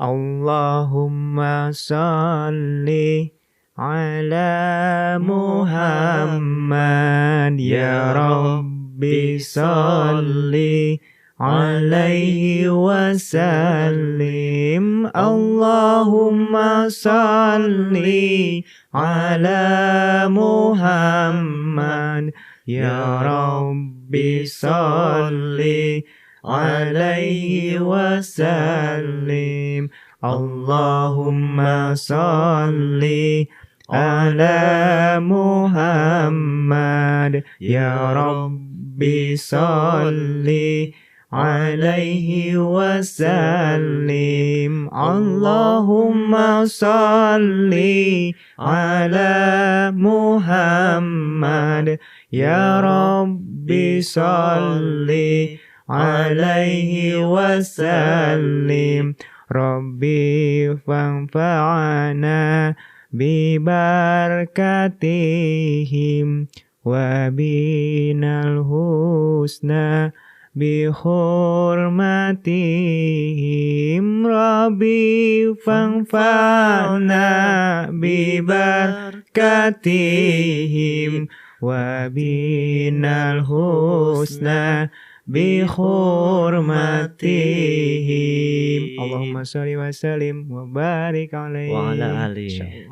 Allahumma salli ala Muhammad ya Rabbi salli alaihi wasallim. Allahumma salli ala Muhammad ya Rabbi salli alaihi wasallim. Allahumma salli ala Muhammad ya Rabbi salli alaihi wasallim. Allahumma salli ala Muhammad ya Rabbi salli alaihi wasallim. Rabbi fanfa'na bi barakatihim wa binal husna bi hurmatihim. Rabbi fanfa'na bi barakatihim wa binal husna bi hurmatihim. Allahumma sholli wa sallim wa barik alaihi wa ala alihi.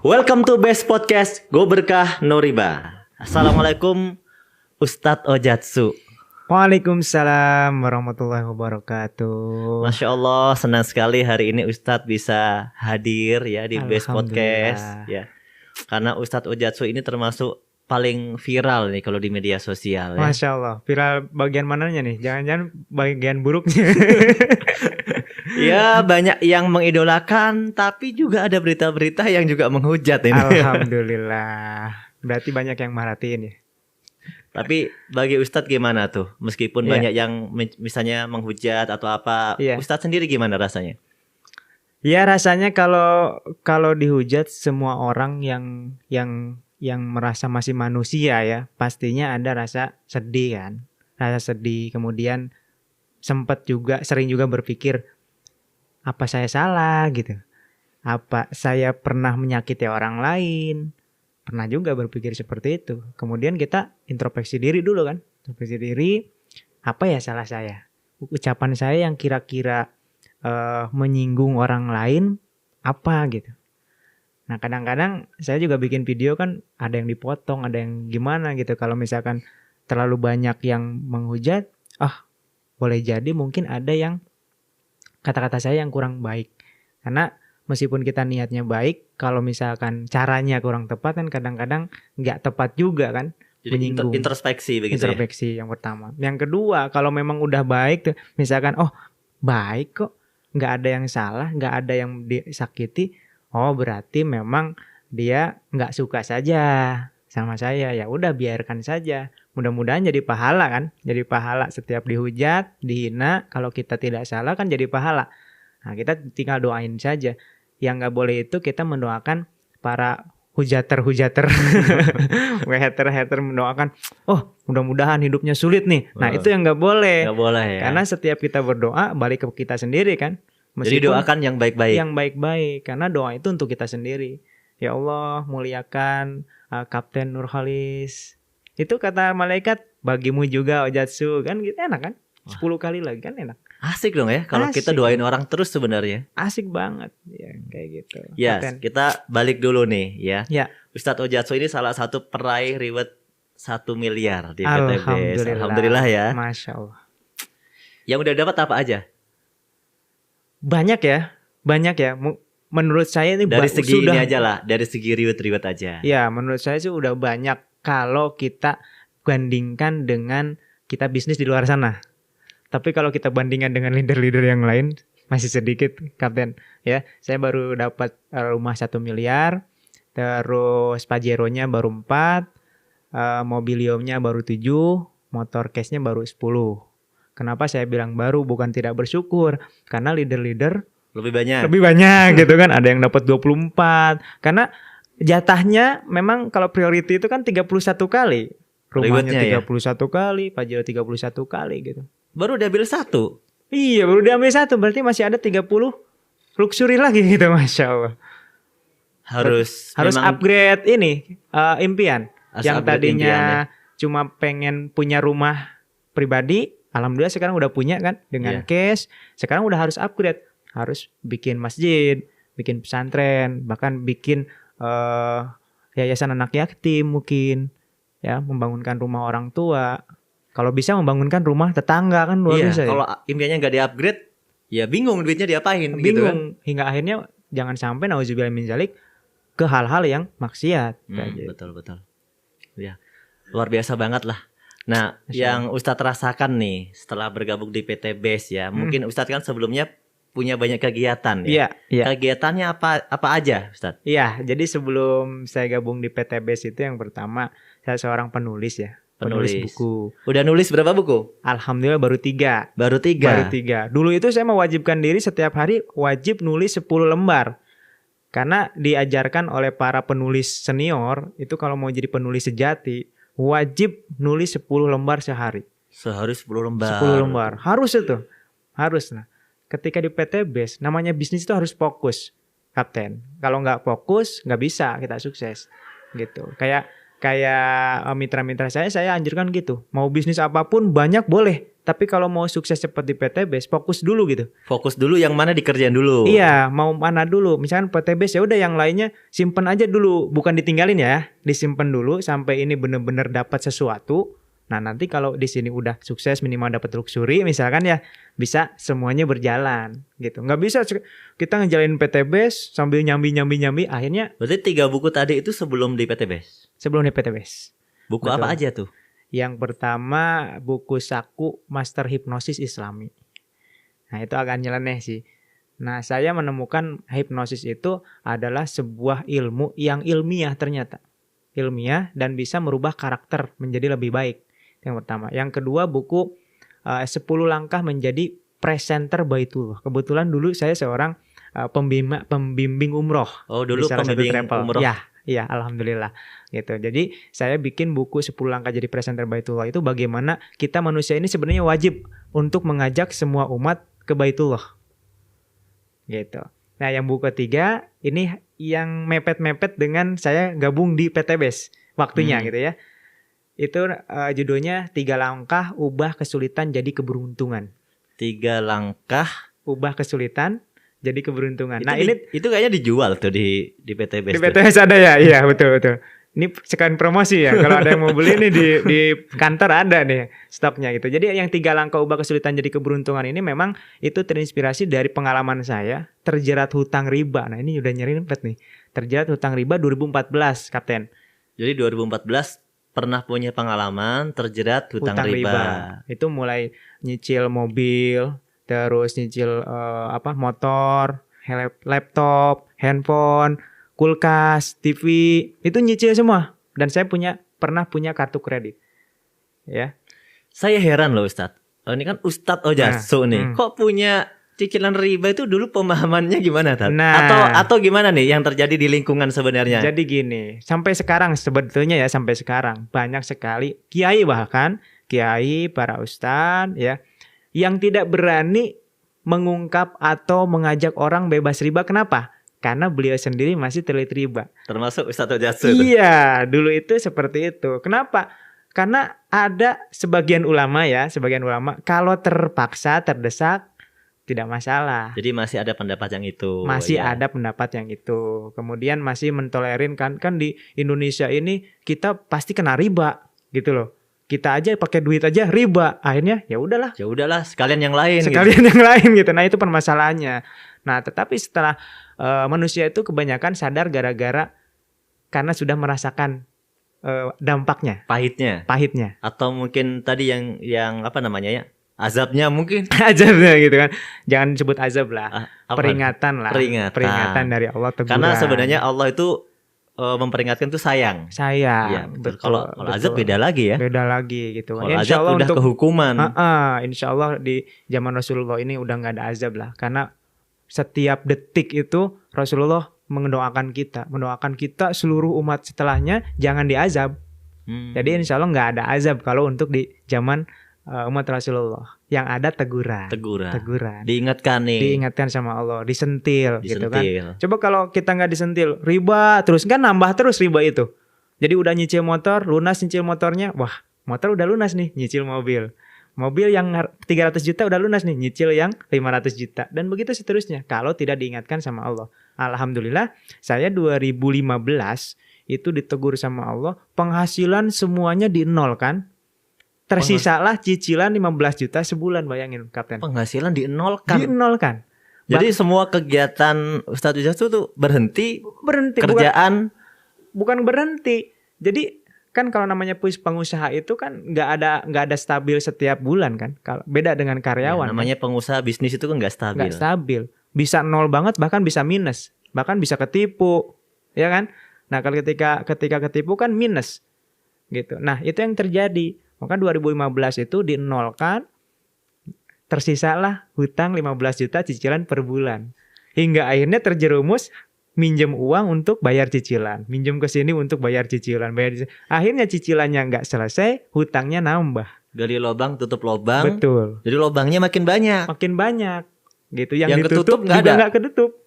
Welcome to Best Podcast Go Berkah No Riba. Assalamualaikum Ustadz Ojatsu. Waalaikumsalam warahmatullahi wabarakatuh. Masya Allah, senang sekali hari ini Ustadz bisa hadir ya di Best Podcast ya. Karena Ustadz Ojatsu ini termasuk paling viral nih kalau di media sosial ya. Masya Allah, viral bagian mananya nih? Jangan-jangan bagian buruknya. Ya, banyak yang mengidolakan, tapi juga ada berita-berita yang juga menghujat ini. Alhamdulillah, berarti banyak yang merhatiin ya. Tapi bagi Ustadz gimana tuh? Meskipun banyak yang misalnya menghujat atau apa, Ustadz sendiri gimana rasanya? Ya rasanya kalau dihujat semua orang yang merasa masih manusia ya, pastinya ada rasa sedih kan. Rasa sedih, kemudian sering juga berpikir, apa saya salah gitu? Apa saya pernah menyakiti orang lain? Pernah juga berpikir seperti itu. Kemudian kita introspeksi diri dulu kan. Introspeksi diri, apa ya salah saya? Ucapan saya yang kira-kira menyinggung orang lain apa gitu. Nah kadang-kadang saya juga bikin video kan, ada yang dipotong, ada yang gimana gitu. Kalau misalkan terlalu banyak yang menghujat, boleh jadi mungkin ada yang kata-kata saya yang kurang baik. Karena meskipun kita niatnya baik, kalau misalkan caranya kurang tepat kan kadang-kadang nggak tepat juga kan. Jadi menyinggung. Introspeksi begitu. Introspeksi yang pertama. Yang kedua, kalau memang udah baik tuh, misalkan baik kok, nggak ada yang salah, nggak ada yang disakiti, berarti memang dia nggak suka saja sama saya. Ya udah biarkan saja. Mudah-mudahan jadi pahala kan. Jadi pahala setiap dihujat, dihina. Kalau kita tidak salah kan jadi pahala. Nah kita tinggal doain saja. Yang nggak boleh itu kita mendoakan para hujater hater mendoakan, mudah-mudahan hidupnya sulit nih. Nah itu yang nggak boleh. Nggak boleh ya. Karena setiap kita berdoa balik ke kita sendiri kan. Jadi doakan yang baik-baik. Yang baik-baik, karena doa itu untuk kita sendiri. Ya Allah, muliakan Kapten Nurholis. Itu kata malaikat, bagimu juga Ojatsu. Kan gitu enak kan? 10 kali lagi kan enak. Asik dong ya, kalau kita doain orang terus sebenarnya. Asik banget, ya kayak gitu. Ya, kita balik dulu nih ya. Ustadz Ojatsu ini salah satu peraih reward 1 miliar di PTBS. Alhamdulillah ya. Masya Allah. Yang udah dapat apa aja? Banyak ya. Menurut saya ini dari segi ini aja lah, dari segi reward aja. Ya, menurut saya sih udah banyak kalau kita bandingkan dengan kita bisnis di luar sana. Tapi kalau kita bandingkan dengan leader-leader yang lain masih sedikit, Kapten. Ya, saya baru dapat rumah 1 miliar, terus Pajero-nya baru 4, Mobiliumnya baru 7, motor cashnya baru 10. Kenapa saya bilang baru, bukan tidak bersyukur? Karena leader-leader lebih banyak gitu kan. Ada yang dapat 24. Karena jatahnya memang kalau priority itu kan 31 kali. Rumahnya 31 kali, Pajero 31 kali gitu. Baru diambil 1. Iya, baru diambil 1, berarti masih ada 30 luxury lagi gitu, Masya Allah. Harus upgrade ini impian. Yang tadinya impian, ya. Cuma pengen punya rumah pribadi, alhamdulillah sekarang udah punya kan dengan cash. Sekarang udah harus upgrade, harus bikin masjid, bikin pesantren, bahkan bikin yayasan anak yatim mungkin, ya, membangunkan rumah orang tua. Kalau bisa membangunkan rumah tetangga kan luar biasa. Kalau impiannya nggak di-upgrade, ya bingung duitnya diapain. Bingung gitu kan? Hingga akhirnya jangan sampai nauzubillah min dzalik ke hal-hal yang maksiat. Betul. Ya, luar biasa banget lah. Nah, yang Ustadz rasakan nih setelah bergabung di PT BES ya, mungkin Ustadz kan sebelumnya punya banyak kegiatan ya. Iya. Kegiatannya apa aja, Ustadz? Iya, jadi sebelum saya gabung di PT BES itu yang pertama saya seorang penulis ya. Penulis buku. Udah nulis berapa buku? Alhamdulillah baru 3. Baru 3. Dulu itu saya mewajibkan diri setiap hari wajib nulis 10 lembar. Karena diajarkan oleh para penulis senior, itu kalau mau jadi penulis sejati, wajib nulis 10 lembar sehari. Sehari 10 lembar. 10 lembar. Harus itu. Harus. Nah, ketika di PT BES, namanya bisnis itu harus fokus, Kapten. Kalau nggak fokus, nggak bisa kita sukses. Gitu. Kayak mitra-mitra saya anjurkan gitu. Mau bisnis apapun banyak boleh, tapi kalau mau sukses seperti PT BES, fokus dulu gitu. Fokus dulu yang mana dikerjain dulu. Iya, mau mana dulu. Misalkan PT BES ya udah yang lainnya simpen aja dulu, bukan ditinggalin ya. Disimpan dulu sampai ini benar-benar dapat sesuatu. Nah, nanti kalau di sini udah sukses minimal dapat luxury misalkan ya, bisa semuanya berjalan gitu. Nggak bisa kita ngejalanin PT BES sambil nyambi akhirnya. Berarti 3 buku tadi itu sebelum di PT BES? Sebelum di PT BES. Buku apa aja tuh? Yang pertama buku Saku Master Hipnosis Islami. Nah, itu agak nyeleneh sih. Nah, saya menemukan hipnosis itu adalah sebuah ilmu yang ilmiah ternyata. Ilmiah dan bisa merubah karakter menjadi lebih baik. Yang pertama. Yang kedua buku 10 langkah menjadi presenter Baitullah. Kebetulan dulu saya seorang pembimbing umroh. Oh, dulu pembimbing umroh. Iya, alhamdulillah gitu. Jadi saya bikin buku 10 langkah jadi presenter Baitullah itu bagaimana kita manusia ini sebenarnya wajib untuk mengajak semua umat ke Baitullah. Gitu. Nah, yang buku ketiga ini yang mepet-mepet dengan saya gabung di PT BES waktunya gitu ya. Itu judulnya 3 langkah ubah kesulitan jadi keberuntungan. 3 langkah ubah kesulitan jadi keberuntungan. Nah, itu kayaknya dijual tuh di PT BES. Di PT BES ada ya? Iya, betul. Ini sekalian promosi ya. Kalau ada yang mau beli nih di kantor ada nih stoknya gitu. Jadi yang 3 langkah ubah kesulitan jadi keberuntungan ini memang itu terinspirasi dari pengalaman saya terjerat hutang riba. Nah, ini udah nyerimpet nih. Terjerat hutang riba 2014, Kapten. Jadi 2014 pernah punya pengalaman terjerat hutang riba. Itu mulai nyicil mobil, terus nyicil motor, laptop, handphone, kulkas, TV, itu nyicil semua. Dan saya pernah punya kartu kredit. Ya. Saya heran loh Ustadz. Ini kan Ustadz Ojatsu nih. Kok punya cicilan riba itu dulu pemahamannya gimana, Tad? Nah, atau gimana nih yang terjadi di lingkungan sebenarnya? Jadi gini, sampai sekarang sebetulnya ya sampai sekarang banyak sekali kiai bahkan kiai para ustadz ya yang tidak berani mengungkap atau mengajak orang bebas riba. Kenapa? Karena beliau sendiri masih terlilit riba. Termasuk Ustadz Ojatsu. Iya, dulu itu seperti itu. Kenapa? Karena ada sebagian ulama kalau terpaksa, terdesak, tidak masalah. Jadi masih ada pendapat yang itu. Masih ada pendapat yang itu. Kemudian masih mentolerin kan di Indonesia ini kita pasti kena riba gitu loh. Kita aja pakai duit aja riba. Akhirnya ya udahlah. Sekalian yang lain. Yang lain gitu. Nah, itu permasalahannya. Nah, tetapi setelah manusia itu kebanyakan sadar gara-gara karena sudah merasakan dampaknya. Pahitnya. Atau mungkin tadi yang apa namanya ya? Azabnya mungkin. Azabnya gitu kan. Jangan sebut azab lah. Peringatan lah. Peringatan dari Allah, teguran. Karena sebenarnya Allah itu memperingatkan itu sayang. Ya, betul. Kalau azab beda lagi ya. Beda lagi gitu. Kalau azab udah kehukuman. Insya Allah di zaman Rasulullah ini udah gak ada azab lah. Karena setiap detik itu Rasulullah mendoakan kita seluruh umat setelahnya jangan diazab. Jadi insya Allah gak ada azab kalau untuk di zaman umat Rasulullah. Yang ada teguran. Diingatkan sama Allah, disentil. Gitu kan. Coba kalau kita nggak disentil, riba terus kan nambah terus riba itu. Jadi udah nyicil motor, lunas nyicil motornya, wah motor udah lunas nih, nyicil mobil. Mobil yang 300 juta udah lunas nih, nyicil yang 500 juta. Dan begitu seterusnya, kalau tidak diingatkan sama Allah. Alhamdulillah, saya 2015 itu ditegur sama Allah, penghasilan semuanya di nol kan. Tersisalah cicilan 15 juta sebulan, bayangin Kapten. Penghasilan di nol kan? Di nol kan. Jadi semua kegiatan Ustadz Ujatsu tuh berhenti kerjaan? Bukan berhenti. Jadi kan kalau namanya pengusaha itu kan nggak ada stabil setiap bulan kan. Beda dengan karyawan. Ya, namanya kan pengusaha bisnis itu kan nggak stabil. Nggak stabil. Bisa nol banget, bahkan bisa minus, bahkan bisa ketipu, ya kan? Nah kalau ketika ketipu kan minus, gitu. Nah itu yang terjadi. Maka 2015 itu dinolkan, tersisalah hutang 15 juta cicilan per bulan. Hingga akhirnya terjerumus minjem uang untuk bayar cicilan, minjem ke sini untuk bayar cicilan, Akhirnya cicilannya nggak selesai, hutangnya nambah. Gali lubang, tutup lubang. Betul. Jadi lubangnya makin banyak. Gitu. Yang ditutup juga nggak ketutup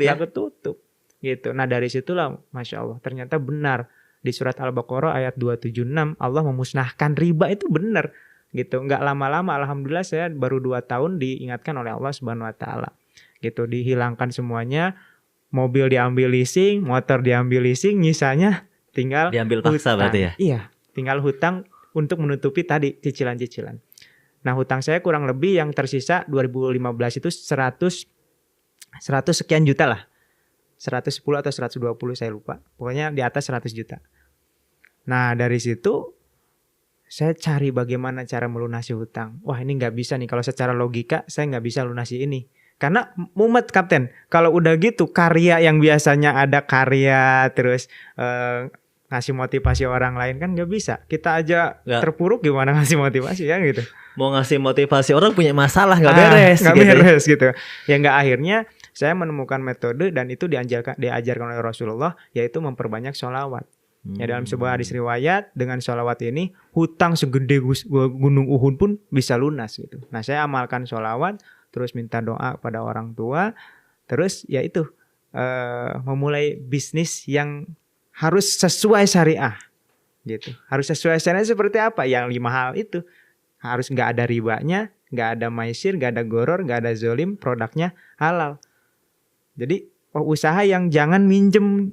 ya. Nggak ketutup. Gitu. Nah dari situlah, masya Allah, ternyata benar. Di surat Al-Baqarah ayat 276 Allah memusnahkan riba itu benar gitu. Nggak lama-lama alhamdulillah saya baru 2 tahun diingatkan oleh Allah Subhanahu wa taala. Gitu, dihilangkan semuanya, mobil diambil leasing, motor diambil leasing, nyisanya tinggal diambil paksa berarti ya. Iya, tinggal hutang untuk menutupi tadi cicilan-cicilan. Nah, hutang saya kurang lebih yang tersisa 2015 itu 100 sekian juta lah. 110 atau 120 saya lupa. Pokoknya di atas 100 juta. Nah dari situ saya cari bagaimana cara melunasi hutang. Wah ini gak bisa nih. Kalau secara logika saya gak bisa lunasi ini. Karena mumet Kapten. Kalau udah gitu karya yang biasanya ada karya terus ngasih motivasi orang lain kan gak bisa. Kita aja terpuruk gimana ngasih motivasi ya gitu. Mau ngasih motivasi orang punya masalah gak beres. Gak gitu. Beres gitu. Ya gak akhirnya saya menemukan metode dan itu diajarkan oleh Rasulullah, yaitu memperbanyak sholawat. Ya dalam sebuah hadis riwayat, dengan sholawat ini hutang segede gunung Uhud pun bisa lunas gitu. Nah saya amalkan sholawat, terus minta doa pada orang tua, terus ya itu memulai bisnis yang harus sesuai syariah gitu. Harus sesuai syariah seperti apa? Yang 5 hal itu harus nggak ada ribanya, nggak ada maisir, nggak ada goror, nggak ada zolim, produknya halal. Jadi usaha yang jangan minjem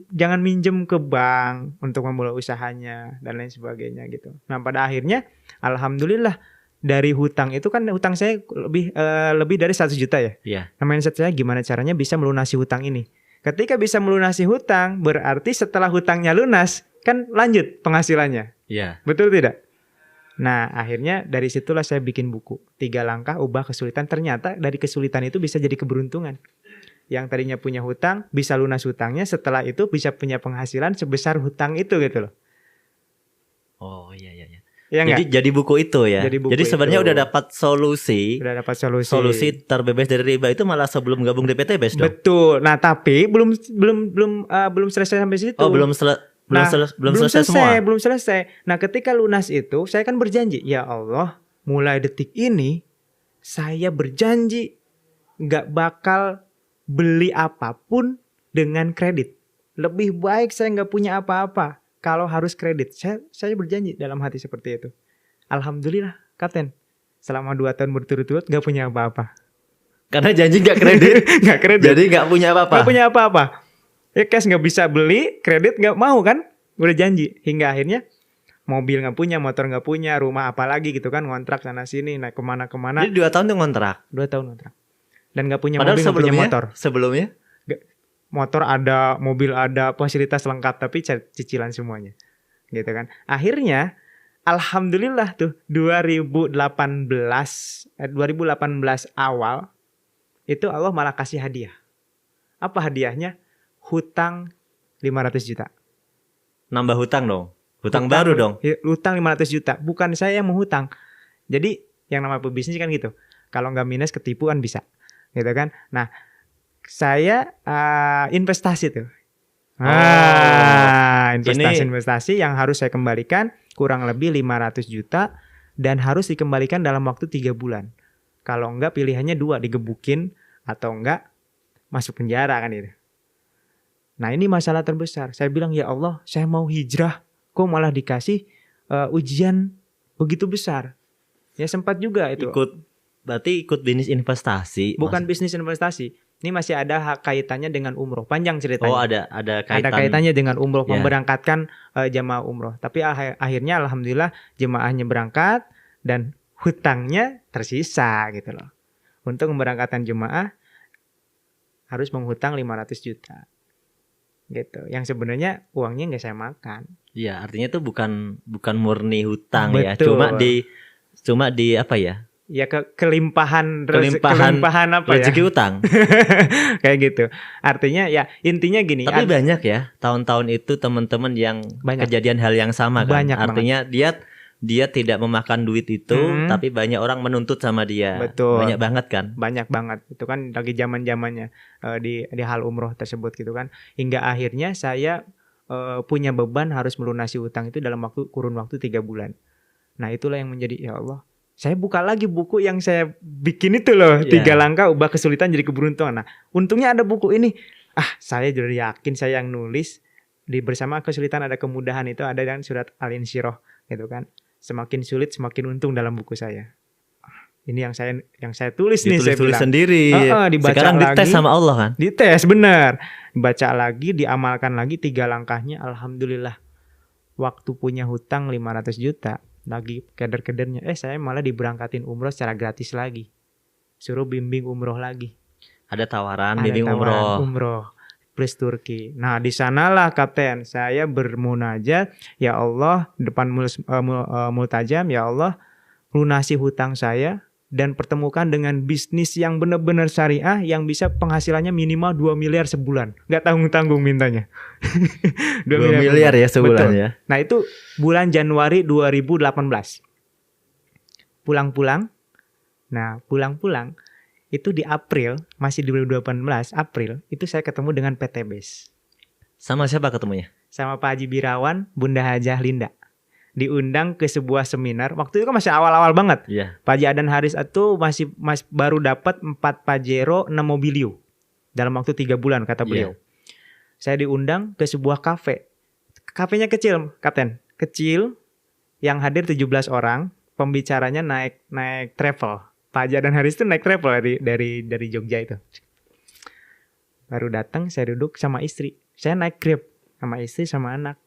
ke bank untuk memulai usahanya dan lain sebagainya gitu. Nah pada akhirnya alhamdulillah dari hutang itu kan hutang saya lebih dari 100 juta ya. Iya. Nah mindset saya gimana caranya bisa melunasi hutang ini. Ketika bisa melunasi hutang berarti setelah hutangnya lunas kan lanjut penghasilannya. Iya. Betul tidak? Nah akhirnya dari situlah saya bikin buku 3 langkah ubah kesulitan. Ternyata dari kesulitan itu bisa jadi keberuntungan. Yang tadinya punya hutang bisa lunas hutangnya, setelah itu bisa punya penghasilan sebesar hutang itu gitu loh. Oh iya. Ya jadi buku itu ya. Jadi sebenarnya udah dapat solusi. Solusi terbebas dari riba itu malah sebelum gabung DPTBes dong. Betul. Nah tapi belum selesai sampai situ. Oh belum selesai semua. Belum selesai. Nah ketika lunas itu saya kan berjanji, ya Allah mulai detik ini saya berjanji nggak bakal beli apapun dengan kredit. Lebih baik saya nggak punya apa-apa kalau harus kredit. Saya berjanji dalam hati seperti itu. Alhamdulillah, Kapten. Selama 2 tahun berturut-turut nggak punya apa-apa. Karena janji nggak kredit. Nggak kredit. Jadi nggak punya apa-apa. Nggak punya apa-apa. Ya cash nggak bisa beli, kredit nggak mau kan? Udah janji. Hingga akhirnya mobil nggak punya, motor nggak punya, rumah apalagi gitu kan, ngontrak sana sini, naik kemana-kemana. Jadi 2 tahun tuh ngontrak. 2 tahun ngontrak. Dan gak punya padahal mobil, gak punya motor. Sebelumnya? Motor ada, mobil ada, fasilitas lengkap, tapi cicilan semuanya. Gitu kan. Akhirnya, alhamdulillah tuh 2018 awal, itu Allah malah kasih hadiah. Apa hadiahnya? Hutang 500 juta. Nambah hutang dong? Hutang baru dong? Hutang 500 juta. Bukan saya yang menghutang. Jadi, yang namanya pebisnis kan gitu. Kalau nggak minus ketipu kan bisa. Gitu kan. Nah, saya investasi tuh. Investasi yang harus saya kembalikan kurang lebih 500 juta dan harus dikembalikan dalam waktu 3 bulan. Kalau enggak pilihannya 2, digebukin atau enggak masuk penjara kan itu. Nah ini masalah terbesar. Saya bilang ya Allah, saya mau hijrah, kok malah dikasih ujian begitu besar. Ya sempat juga itu. Berarti ikut bisnis investasi. Bukan bisnis investasi. Ini masih ada kaitannya dengan umroh. Panjang ceritanya. Oh ada kaitan. Ada kaitannya dengan umroh, memberangkatkan jemaah umroh. Tapi akhirnya alhamdulillah jemaahnya berangkat dan hutangnya tersisa gitu loh. Untuk memberangkatkan jemaah harus menghutang 500 juta. Gitu. Yang sebenarnya uangnya nggak saya makan. Iya, artinya itu bukan murni hutang. Betul. Ya. Cuma di apa ya? Ya kelimpahan apa rezeki ya? utang. Kayak gitu. Artinya ya intinya gini. Tapi banyak ya tahun-tahun itu teman-teman yang kejadian hal yang sama kan. Banyak artinya banget. dia tidak memakan duit itu, tapi banyak orang menuntut sama dia. Betul. Banyak banget kan? Banyak banget. Itu kan lagi zaman-zamannya di hal umroh tersebut gitu kan. Hingga akhirnya saya punya beban harus melunasi utang itu dalam kurun waktu 3 bulan. Nah itulah yang menjadi ya Allah. Saya buka lagi buku yang saya bikin itu loh. 3 langkah ubah kesulitan jadi keberuntungan. Nah untungnya ada buku ini. Saya jadi yakin saya yang nulis. Di bersama kesulitan ada kemudahan itu ada dan surat Al-Insyirah gitu kan. Semakin sulit semakin untung dalam buku saya. Ini yang saya tulis nih saya tulis bilang. sendiri. Dibaca sekarang lagi, dites sama Allah kan? Dites benar. Dibaca lagi, diamalkan lagi 3 langkahnya. Alhamdulillah. Waktu punya hutang 500 juta. Lagi keder-kedernya. Saya malah diberangkatin umroh secara gratis lagi. Suruh bimbing umroh lagi. Ada tawaran bimbing umroh. Plus Turki. Nah di sanalah Kapten saya bermunajat. Ya Allah depan multajam. Ya Allah lunasi hutang saya. Dan pertemukan dengan bisnis yang benar-benar syariah yang bisa penghasilannya minimal 2 miliar sebulan. Nggak tanggung-tanggung mintanya. 2 miliar ya sebulan. Betul. Ya. Nah itu bulan Januari 2018. Pulang-pulang. Nah pulang-pulang itu di April, masih di 2018 April, itu saya ketemu dengan PT BES. Sama siapa ketemunya? Sama Pak Haji Birawan, Bunda Hajah Linda. Diundang ke sebuah seminar. Waktu itu kan masih awal-awal banget. Yeah. Pak Haji Adan Haris itu masih baru dapat 4 Pajero 6 Mobilio. Dalam waktu 3 bulan kata beliau. Saya diundang ke sebuah kafe. Kafenya kecil, Kapten. Kecil, yang hadir 17 orang. Pembicaranya naik travel. Pak Haji Adan Haris itu naik travel dari Jogja itu. Baru datang, saya duduk sama istri. Saya naik Grab sama istri sama anak.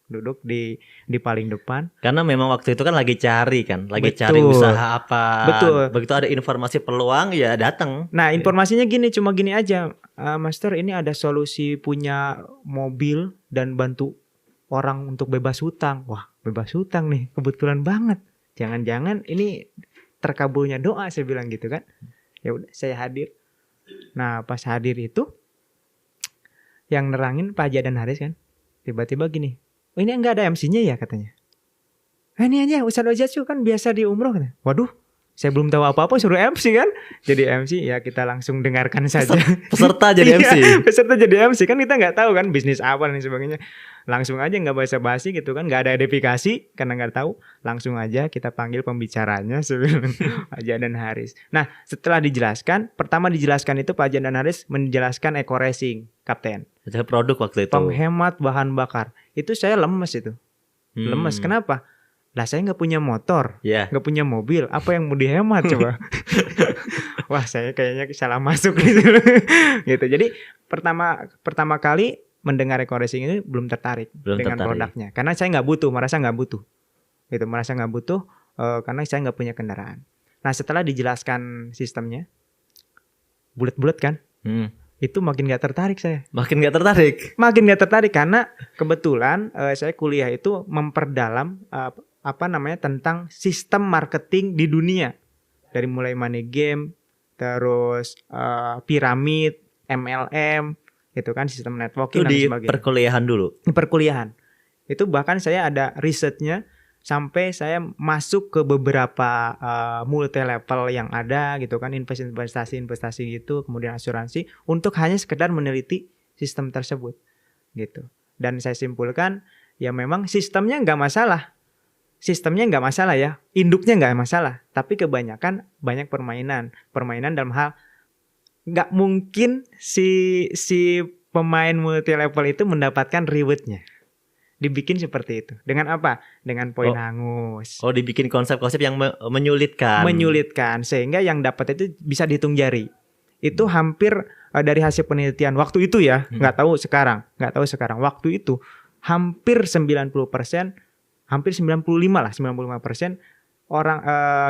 Duduk di paling depan. Karena memang waktu itu kan lagi cari kan, cari usaha apa. Betul. Begitu ada informasi peluang ya datang. Nah informasinya cuma gini aja, Master ini ada solusi punya mobil dan bantu orang untuk bebas hutang. Wah bebas hutang nih, kebetulan banget. Jangan-jangan ini terkabulnya doa saya bilang gitu kan. Ya udah saya hadir. Nah pas hadir itu, yang nerangin Pak Haji Adan Haris kan, tiba-tiba gini. Oh ini enggak ada MC-nya ya katanya. Ini aja Ustadz Ojatsu kan biasa di umroh kan. Waduh, saya belum tahu apa-apa suruh MC kan. Jadi MC ya kita langsung dengarkan saja. Peserta jadi MC. Peserta jadi MC kan kita nggak tahu kan bisnis apa dan sebagainya. Langsung aja nggak basa-basi gitu kan. Nggak ada edifikasi karena nggak tahu. Langsung aja kita panggil pembicaranya sebelum Pak Haji Adan Haris. Nah setelah dijelaskan, pertama dijelaskan itu Pak Haji Adan Haris menjelaskan eco racing, Kapten. Ada produk waktu itu. Penghemat bahan bakar. Itu saya lemes itu. Lemes. Kenapa? Lah saya nggak punya motor, nggak punya mobil. Apa yang mau dihemat coba? Wah saya kayaknya salah masuk gitu. Gitu. Jadi pertama kali mendengar eco racing ini belum tertarik dengan produknya. Karena saya nggak butuh, merasa nggak butuh. Gitu, merasa nggak butuh karena saya nggak punya kendaraan. Nah setelah dijelaskan sistemnya, bulat-bulat kan? Itu makin gak tertarik saya. Makin gak tertarik? Makin gak tertarik karena kebetulan saya kuliah itu memperdalam tentang sistem marketing di dunia. Dari mulai money game, terus piramid, MLM, itu kan sistem networking dan sebagainya. Itu di perkuliahan dulu? Di perkuliahan. Itu bahkan saya ada risetnya. Sampai saya masuk ke beberapa multi level yang ada gitu kan, investasi gitu, kemudian asuransi untuk hanya sekedar meneliti sistem tersebut gitu. Dan saya simpulkan ya memang sistemnya nggak masalah, sistemnya nggak masalah ya, induknya nggak masalah, tapi kebanyakan banyak permainan dalam hal nggak mungkin si pemain multi level itu mendapatkan rewardnya. Dibikin seperti itu. Dengan apa? Dengan poin hangus. Oh, dibikin konsep-konsep yang menyulitkan. Menyulitkan sehingga yang dapat itu bisa dihitung jari. Itu hampir dari hasil penelitian waktu itu ya, nggak tahu sekarang. Waktu itu hampir 90%, hampir 95% orang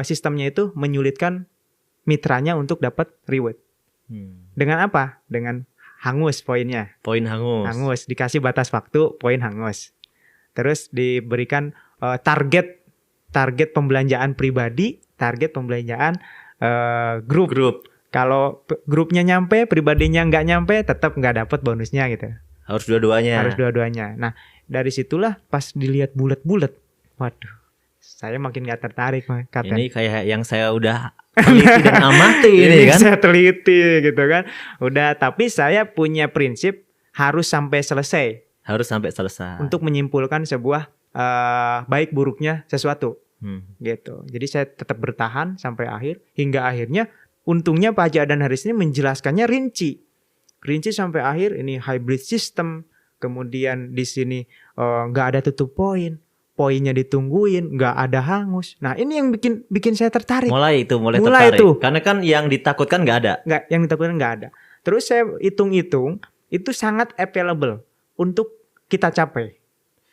sistemnya itu menyulitkan mitranya untuk dapat reward. Dengan apa? Dengan hangus poinnya. Poin hangus. Hangus, dikasih batas waktu, poin hangus. Terus diberikan target pembelanjaan pribadi, target pembelanjaan grup. Kalau grupnya nyampe, pribadinya nggak nyampe, tetap nggak dapat bonusnya gitu. Harus dua-duanya. Nah, dari situlah pas dilihat bulat-bulat, waduh, saya makin nggak tertarik, Kapten. Ini kayak yang saya udah teliti dan amati ini kan. Saya teliti gitu kan. Udah, tapi saya punya prinsip harus sampai selesai. Untuk menyimpulkan sebuah baik buruknya sesuatu. Gitu. Jadi saya tetap bertahan sampai akhir, hingga akhirnya untungnya Pak Haji Adan Haris ini menjelaskannya rinci sampai akhir. Ini hybrid system, kemudian di sini nggak ada tutup poinnya ditungguin, nggak ada hangus. Nah, ini yang bikin saya tertarik. Mulai tertarik. Itu. Karena kan yang ditakutkan nggak ada. Yang ditakutkan nggak ada. Terus saya hitung-hitung, itu sangat available untuk kita capai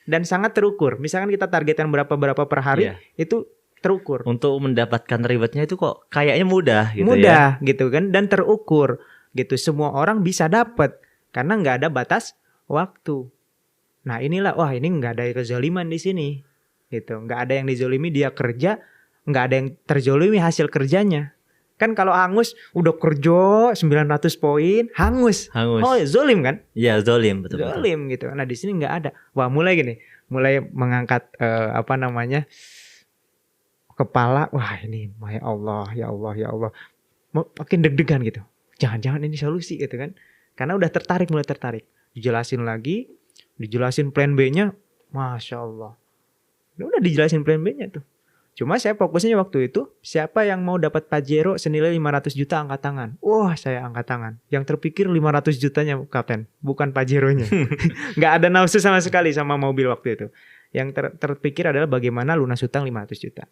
dan sangat terukur. Misalkan kita targetkan berapa per hari, itu terukur. Untuk mendapatkan rewardnya itu kok kayaknya mudah gitu. Mudah gitu kan, dan terukur gitu. Semua orang bisa dapat karena nggak ada batas waktu. Nah, inilah, wah, ini nggak ada kezaliman di sini gitu. Nggak ada yang dizolimi dia kerja, nggak ada yang terzolimi hasil kerjanya. Kan kalau hangus udah kerja 900 poin, hangus. Oh, zolim kan? Iya, zolim, betul. Zolim gitu. Nah, di sini nggak ada. Wah, mulai mengangkat kepala. Wah, ini ya Allah. Makin deg-degan gitu. Jangan-jangan ini solusi gitu kan? Karena udah mulai tertarik. Dijelasin plan B-nya, Masya Allah. Udah dijelasin plan B-nya tuh. Cuma saya fokusnya waktu itu, siapa yang mau dapat Pajero senilai 500 juta angkat tangan. Wah, saya angkat tangan. Yang terpikir 500 jutanya, Kapten, bukan Pajeronya. Nggak ada nafsu sama sekali sama mobil waktu itu. Yang terpikir adalah bagaimana lunas hutang 500 juta.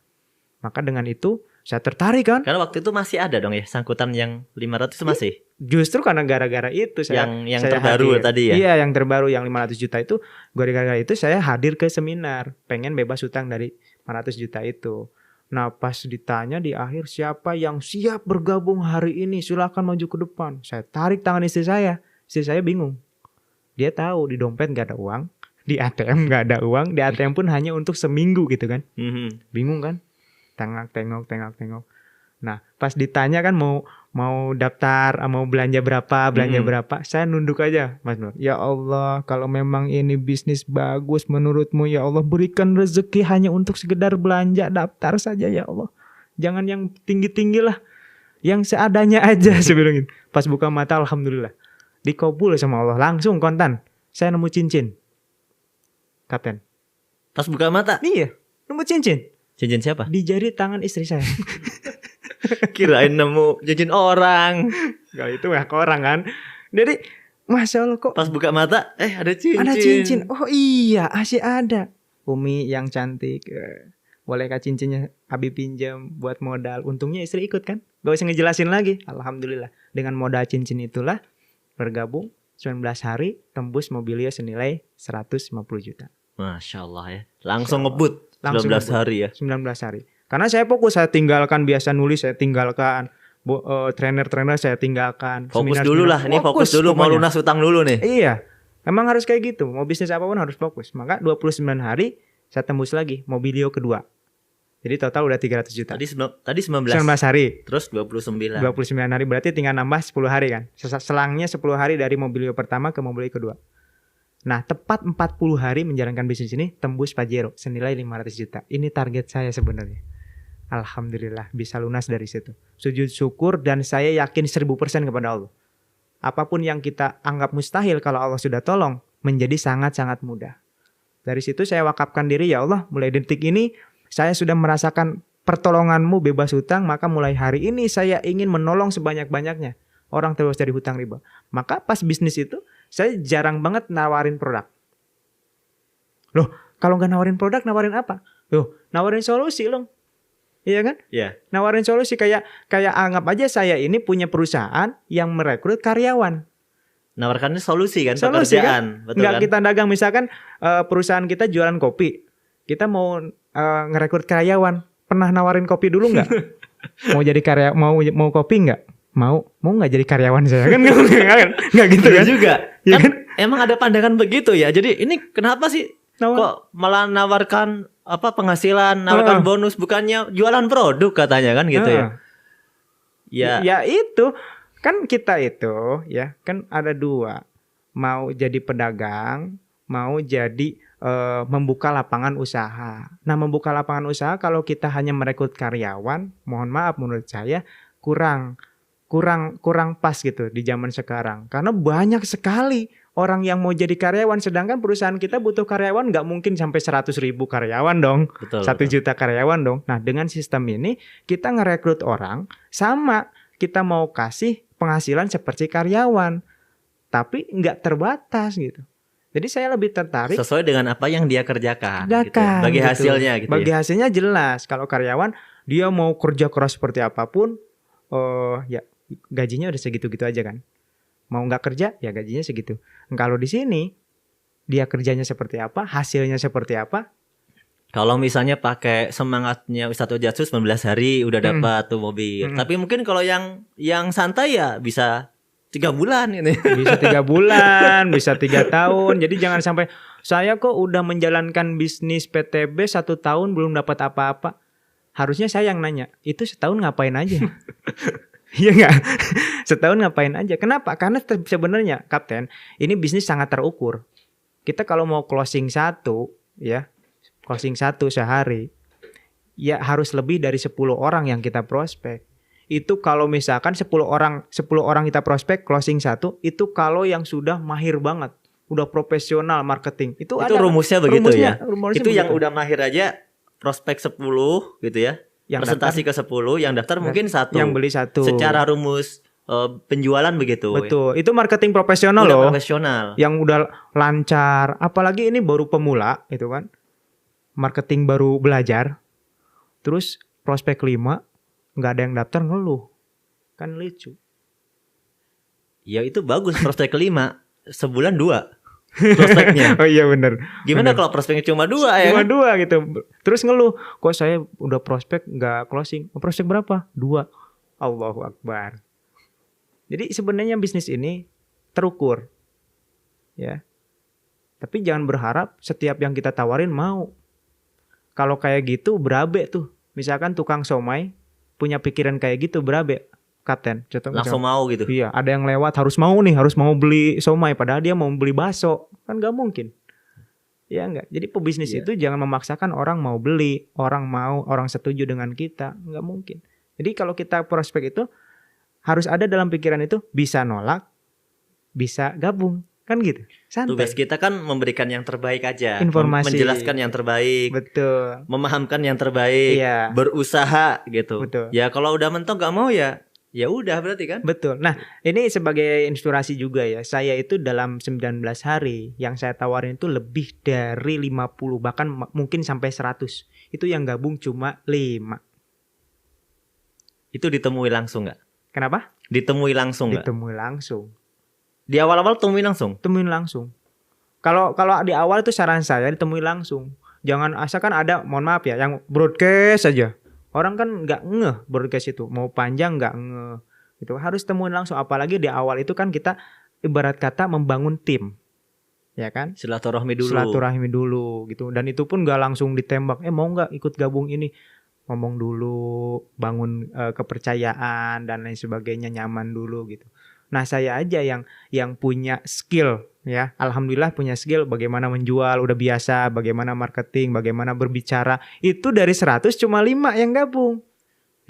Maka dengan itu saya tertarik kan. Karena waktu itu masih ada dong ya sangkutan yang 500 masih. Justru karena gara-gara itu yang terbaru hadir. Tadi ya. Iya, yang terbaru yang 500 juta itu, gara-gara itu saya hadir ke seminar, pengen bebas hutang dari 500 juta itu. Nah, pas ditanya di akhir siapa yang siap bergabung hari ini, silakan maju ke depan. Saya tarik tangan istri saya. Istri saya bingung. Dia tahu di dompet gak ada uang, di ATM gak ada uang, di ATM pun hanya untuk seminggu gitu kan. Bingung kan? Tengok. Nah, pas ditanya kan mau daftar, mau belanja berapa, saya nunduk aja, Mas Nur. Ya Allah, kalau memang ini bisnis bagus menurutmu, ya Allah, berikan rezeki hanya untuk sekedar belanja, daftar saja ya Allah. Jangan yang tinggi-tinggi lah, yang seadanya aja. Saya bilang gitu. Pas buka mata, alhamdulillah, dikabul sama Allah, langsung kontan. Saya nemu cincin, Kapten. Pas buka mata? Iya, nemu cincin. Cincin siapa? Di jari tangan istri saya. Kirain nemu cincin orang. Kalau itu ya ke orang kan. Jadi Masya Allah kok. Pas buka mata, ada cincin. Ada cincin. Oh iya, masih ada. Umi yang cantik. Bolehkah cincinnya Abi pinjam buat modal? Untungnya istri ikut kan. Gak usah ngejelasin lagi. Alhamdulillah. Dengan modal cincin itulah bergabung 19 hari tembus mobilio senilai 150 juta. Masya Allah ya. Langsung ngebut. 19 hari ya. 19 hari. Karena saya fokus, saya tinggalkan biasa nulis, saya tinggalkan trainer saya tinggalkan. Fokus dulu lah, ini fokus dulu, mau lunas utang dulu nih. Iya, emang harus kayak gitu. Mau bisnis apapun harus fokus. Maka 29 hari saya tembus lagi mobilio kedua. Jadi total udah 300 juta. Tadi 19 hari. Terus 29 hari berarti tinggal nambah 10 hari kan. Selangnya 10 hari dari mobilio pertama ke mobilio kedua. Nah, tepat 40 hari menjalankan bisnis ini, tembus Pajero senilai 500 juta. Ini target saya sebenarnya. Alhamdulillah bisa lunas dari situ. Sujud syukur dan saya yakin 1000% kepada Allah. Apapun yang kita anggap mustahil, kalau Allah sudah tolong, menjadi sangat-sangat mudah. Dari situ saya wakafkan diri, ya Allah, mulai detik ini Saya sudah merasakan pertolonganmu bebas hutang, maka mulai hari ini saya ingin menolong sebanyak-banyaknya orang terbebas dari hutang riba. Maka pas bisnis itu saya jarang banget nawarin produk. Loh, kalau nggak nawarin produk, nawarin apa? Loh, nawarin solusi loh. Iya kan? Iya. Nawarin solusi kayak anggap aja saya ini punya perusahaan yang merekrut karyawan. Nawarkannya solusi kan, solusi pekerjaan. Kan? Betul nggak kan? kita dagang, misalkan perusahaan kita jualan kopi. Kita mau ngerekrut karyawan. Pernah nawarin kopi dulu nggak? Mau jadi mau kopi nggak? Mau nggak jadi karyawan saya kan? Nggak gitu kan? Juga. Ya Kan emang ada pandangan begitu ya. Jadi ini kenapa sih kok malah nawarkan penghasilan, nawarkan bonus, bukannya jualan produk katanya kan gitu ya. Ya itu kan kita itu ya kan ada dua, mau jadi pedagang, mau jadi membuka lapangan usaha. Nah, membuka lapangan usaha kalau kita hanya merekrut karyawan, mohon maaf menurut saya kurang pas gitu di zaman sekarang. Karena banyak sekali orang yang mau jadi karyawan, sedangkan perusahaan kita butuh karyawan nggak mungkin sampai 100.000 karyawan dong. Betul, 1 juta karyawan dong. Nah, dengan sistem ini kita ngerekrut orang sama kita mau kasih penghasilan seperti karyawan, tapi nggak terbatas gitu. Jadi saya lebih tertarik sesuai dengan apa yang dia kerjakan gitu. Bagi gitu. hasilnya gitu. Bagi hasilnya jelas. Kalau karyawan dia mau kerja keras seperti apapun, ya gajinya udah segitu-gitu aja kan. Mau nggak kerja ya gajinya segitu. Kalau di sini dia kerjanya seperti apa, hasilnya seperti apa. Kalau misalnya pakai semangatnya Ustadz Ojatsu 19 hari udah dapat tuh mobil. Tapi mungkin kalau yang santai ya bisa 3 bulan ini. Bisa 3 bulan, bisa 3 tahun. Jadi jangan sampai saya kok udah menjalankan bisnis PTB 1 tahun belum dapat apa-apa. Harusnya saya yang nanya, itu setahun ngapain aja? Iya nggak? Setahun ngapain aja? Kenapa? Karena sebenarnya Kapten, ini bisnis sangat terukur. Kita kalau mau closing 1 ya, closing 1 sehari, ya harus lebih dari 10 orang yang kita prospek. Itu kalau misalkan 10 orang kita prospek closing 1, itu kalau yang sudah mahir banget, udah profesional marketing. Itu ada rumusnya begitu ya. Rumusnya itu begitu. Yang udah mahir aja prospek 10 gitu ya. Yang presentasi daftar, ke 10, yang daftar mungkin 1. Yang beli 1. Secara rumus penjualan begitu. Betul. Itu marketing profesional loh. Profesional. Yang udah lancar, apalagi ini baru pemula itu kan. Marketing baru belajar. Terus prospek 5 nggak ada yang daftar, ngeluh. Kan lucu. Ya itu bagus prospek 5. Sebulan 2 prospeknya. Oh iya benar. Gimana kalau prospeknya cuma 2 ya? Cuma 2 gitu. Terus ngeluh, kok saya udah prospek nggak closing. Prospek berapa? 2. Allahu Akbar. Jadi sebenarnya bisnis ini terukur. Ya. Tapi jangan berharap setiap yang kita tawarin mau. Kalau kayak gitu berabe tuh. Misalkan tukang somai punya pikiran kayak gitu berabe, Kapten. Contoh langsung misalkan, mau gitu. Iya, ada yang lewat harus mau beli somai padahal dia mau beli bakso. Kan gak mungkin. Ya enggak. Jadi pebisnis itu jangan memaksakan orang mau beli, orang setuju dengan kita, enggak mungkin. Jadi kalau kita prospek itu harus ada dalam pikiran itu bisa nolak, bisa gabung. Kan gitu. Santai. Tugas kita kan memberikan yang terbaik aja. Informasi. Menjelaskan yang terbaik. Betul. Memahamkan yang terbaik. Iya. Berusaha gitu. Betul. Ya kalau udah mentok gak mau ya udah berarti kan. Betul. Nah ini sebagai inspirasi juga ya. Saya itu dalam 19 hari yang saya tawarin itu lebih dari 50. Bahkan mungkin sampai 100. Itu yang gabung cuma 5. Itu ditemui langsung gak? Kenapa? Ditemui langsung gak? Ditemui langsung. Di awal-awal temuin langsung? Temuin langsung. Kalau di awal itu saran saya ditemui langsung. Jangan asalkan ada, mohon maaf ya, yang broadcast aja. Orang kan nggak ngeh broadcast itu. Mau panjang nggak ngeh. Gitu. Harus temuin langsung. Apalagi di awal itu kan kita ibarat kata membangun tim. Ya kan? Silaturahmi dulu gitu. Dan itu pun nggak langsung ditembak. Mau nggak ikut gabung ini? Ngomong dulu, bangun kepercayaan dan lain sebagainya, nyaman dulu gitu. Nah saya aja yang punya skill ya, alhamdulillah punya skill bagaimana menjual udah biasa, bagaimana marketing, bagaimana berbicara. Itu dari 100 cuma 5 yang gabung.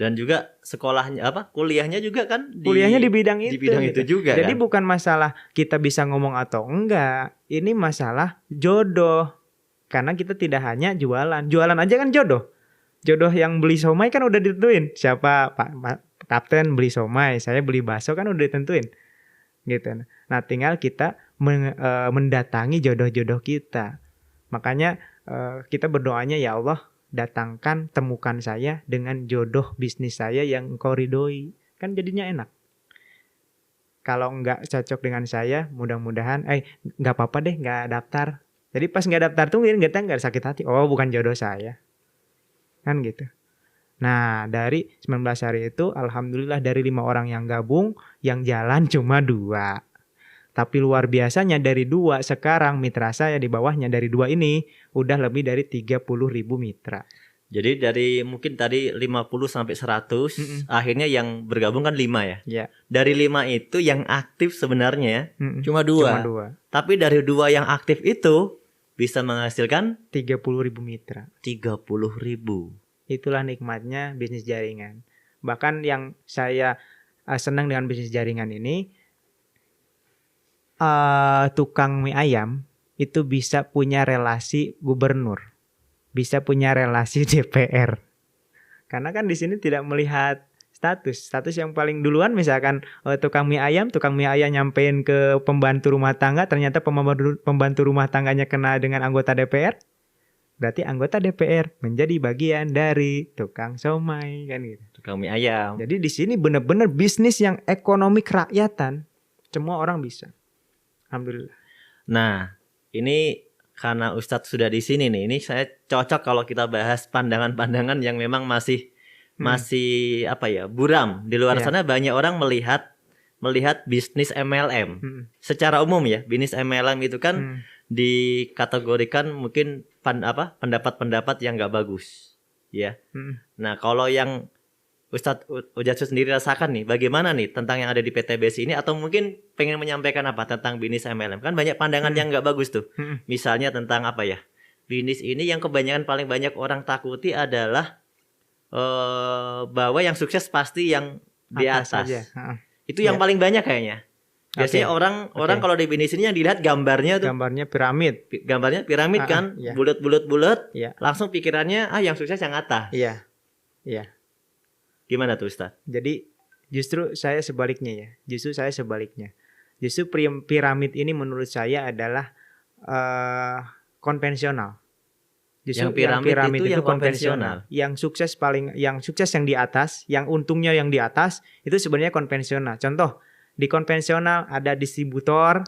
Dan juga sekolahnya kuliahnya juga kan kuliahnya di bidang itu. Di bidang itu juga. Jadi kan? Bukan masalah kita bisa ngomong atau enggak, ini masalah jodoh. Karena kita tidak hanya jualan aja kan jodoh. Jodoh yang beli somai kan udah ditentuin. Siapa Pak Kapten beli somai, saya beli bakso kan udah ditentuin. Gitu. Nah, tinggal kita mendatangi jodoh-jodoh kita. Makanya kita berdoanya, ya Allah, datangkan, temukan saya dengan jodoh bisnis saya yang Engkau ridhoi. Kan jadinya enak. Kalau nggak cocok dengan saya, mudah-mudahan, nggak apa-apa deh, nggak daftar. Jadi pas nggak daftar tuh nggak sakit hati. Oh, bukan jodoh saya. Kan gitu. Nah, dari 19 hari itu, alhamdulillah dari 5 orang yang gabung, yang jalan cuma 2. Tapi luar biasanya dari 2, sekarang mitra saya di bawahnya dari 2 ini, udah lebih dari 30.000 mitra. Jadi dari mungkin tadi 50 sampai 100, akhirnya yang bergabung kan 5 ya? Ya. Dari 5 itu yang aktif sebenarnya cuma 2. Tapi dari 2 yang aktif itu, bisa menghasilkan 30.000 mitra. 30.000. Itulah nikmatnya bisnis jaringan. Bahkan yang saya senang dengan bisnis jaringan ini, tukang mie ayam itu bisa punya relasi gubernur, bisa punya relasi DPR. Karena kan di sini tidak melihat status yang paling duluan, misalkan tukang mie ayam nyampein ke pembantu rumah tangga, ternyata pembantu rumah tangganya kena dengan anggota DPR. Berarti anggota DPR menjadi bagian dari tukang somai kan gitu. Tukang mie ayam. Jadi di sini benar-benar bisnis yang ekonomi kerakyatan. Semua orang bisa. Alhamdulillah. Nah, ini karena Ustadz sudah di sini nih. Ini saya cocok kalau kita bahas pandangan-pandangan yang memang masih buram. Di luar sana banyak orang melihat bisnis MLM. Secara umum ya, bisnis MLM itu kan dikategorikan mungkin pendapat-pendapat yang nggak bagus, ya. Nah, kalau yang Ustadz Ujatsu sendiri rasakan nih, bagaimana nih tentang yang ada di PTBS ini, atau mungkin pengen menyampaikan apa tentang bisnis MLM? Kan banyak pandangan yang nggak bagus tuh. Misalnya tentang bisnis ini yang kebanyakan paling banyak orang takuti adalah bahwa yang sukses pasti yang di atas. Itu yang paling banyak kayaknya. Biasanya orang kalau di bisnis ini yang dilihat gambarnya piramid. Gambarnya piramid kan, bulat-bulat, langsung pikirannya yang sukses yang atas. Iya. Gimana tuh Ustaz? Jadi justru saya sebaliknya. Justru piramid ini menurut saya adalah konvensional. Justru yang piramid itu konvensional. Yang sukses yang di atas, yang untungnya yang di atas, itu sebenarnya konvensional. Contoh, di konvensional ada distributor.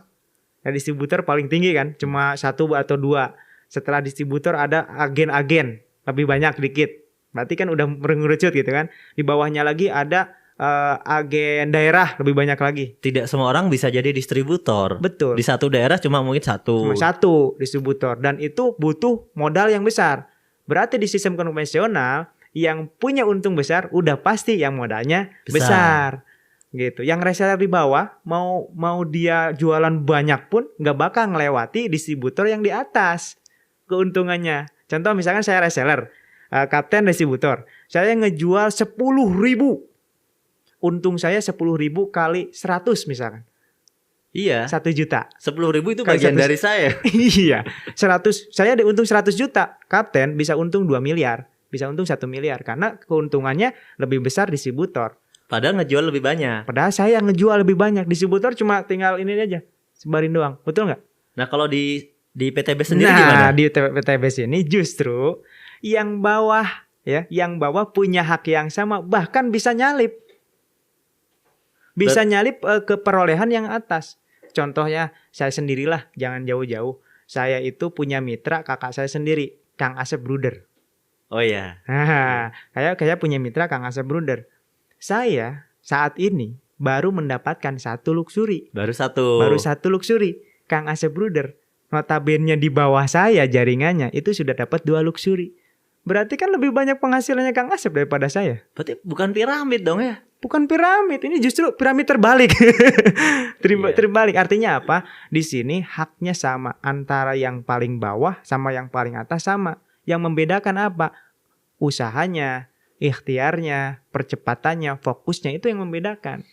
Nah, distributor paling tinggi kan, cuma 1 atau 2. Setelah distributor ada agen-agen, lebih banyak dikit. Berarti kan udah mengerucut gitu kan. Di bawahnya lagi ada agen daerah, lebih banyak lagi. Tidak semua orang bisa jadi distributor. Betul. Di satu daerah cuma mungkin 1. Cuma 1 distributor, dan itu butuh modal yang besar. Berarti di sistem konvensional yang punya untung besar udah pasti yang modalnya besar. Gitu. Yang reseller di bawah mau dia jualan banyak pun nggak bakal ngelewati distributor yang di atas keuntungannya. Contoh misalkan saya reseller, Kapten distributor, saya ngejual 10.000, untung saya 10.000 kali 100 misalkan. Iya. 1 juta. 10.000 itu bagian dari saya. Iya. 100, saya untung 100 juta, Kapten bisa untung 2 miliar, bisa untung 1 miliar karena keuntungannya lebih besar distributor. Padahal ngejual lebih banyak. Padahal saya ngejual lebih banyak. Distributor cuma tinggal ini aja, sebarin doang. Betul nggak? Nah, kalau di PTBS sendiri gimana? Nah, di PTBS ini justru yang bawah punya hak yang sama, bahkan bisa nyalip. Bisa nyalip ke perolehan yang atas. Contohnya saya sendirilah, jangan jauh-jauh. Saya itu punya mitra kakak saya sendiri, Kang Asep Bruder. Oh iya. Nah, saya punya mitra Kang Asep Bruder. Saya saat ini baru mendapatkan 1 luxury. Baru 1 luxury. Kang Asep Bruder, notabene di bawah saya jaringannya itu sudah dapat 2 luxury. Berarti kan lebih banyak penghasilannya Kang Asep daripada saya. Berarti bukan piramid dong ya? Bukan piramid, ini justru piramid terbalik. Terbalik. Artinya apa? Di sini haknya sama, antara yang paling bawah sama yang paling atas sama. Yang membedakan apa? Usahanya, ikhtiarnya, percepatannya, fokusnya, itu yang membedakan.